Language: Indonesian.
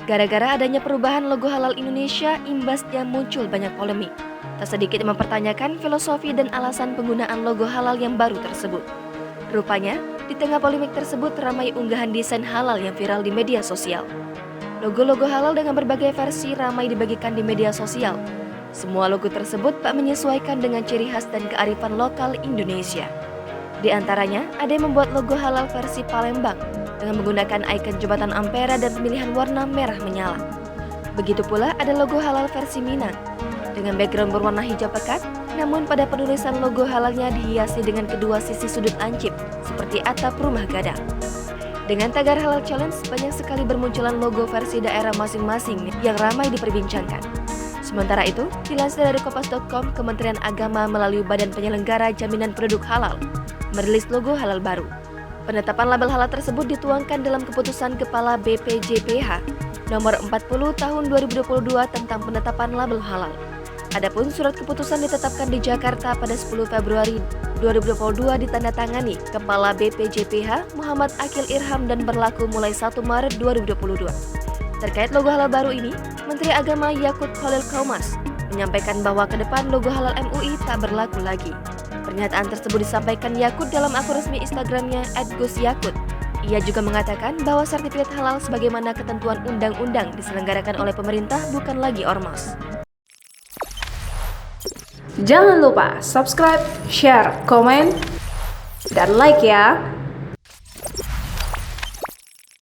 Gara-gara adanya perubahan logo halal Indonesia, imbasnya muncul banyak polemik. Tak sedikit yang mempertanyakan filosofi dan alasan penggunaan logo halal yang baru tersebut. Rupanya, di tengah polemik tersebut ramai unggahan desain halal yang viral di media sosial. Logo-logo halal dengan berbagai versi ramai dibagikan di media sosial. Semua logo tersebut tak menyesuaikan dengan ciri khas dan kearifan lokal Indonesia. Di antaranya, ada yang membuat logo halal versi Palembang dengan menggunakan ikon jembatan Ampera dan pemilihan warna merah menyala. Begitu pula ada logo halal versi Minang dengan background berwarna hijau pekat, namun pada penulisan logo halalnya dihiasi dengan kedua sisi sudut lancip seperti atap rumah gadang. Dengan tagar halal challenge, banyak sekali bermunculan logo versi daerah masing-masing yang ramai diperbincangkan. Sementara itu, dilansir dari Kompas.com, Kementerian Agama melalui Badan Penyelenggara Jaminan Produk Halal merilis logo halal baru. Penetapan label halal tersebut dituangkan dalam keputusan Kepala BPJPH nomor 40 tahun 2022 tentang penetapan label halal. Adapun surat keputusan ditetapkan di Jakarta pada 10 Februari 2022 ditandatangani Kepala BPJPH Muhammad Akil Irham dan berlaku mulai 1 Maret 2022. Terkait logo halal baru ini, Menteri Agama Yakut Khalil Qaumas menyampaikan bahwa ke depan logo halal MUI tak berlaku lagi. Pernyataan tersebut disampaikan Yakut dalam akun resmi Instagramnya @gusyakut. Ia juga mengatakan bahwa sertifikat halal sebagaimana ketentuan undang-undang diselenggarakan oleh pemerintah bukan lagi ormas. Jangan lupa subscribe, share, komen, dan like ya!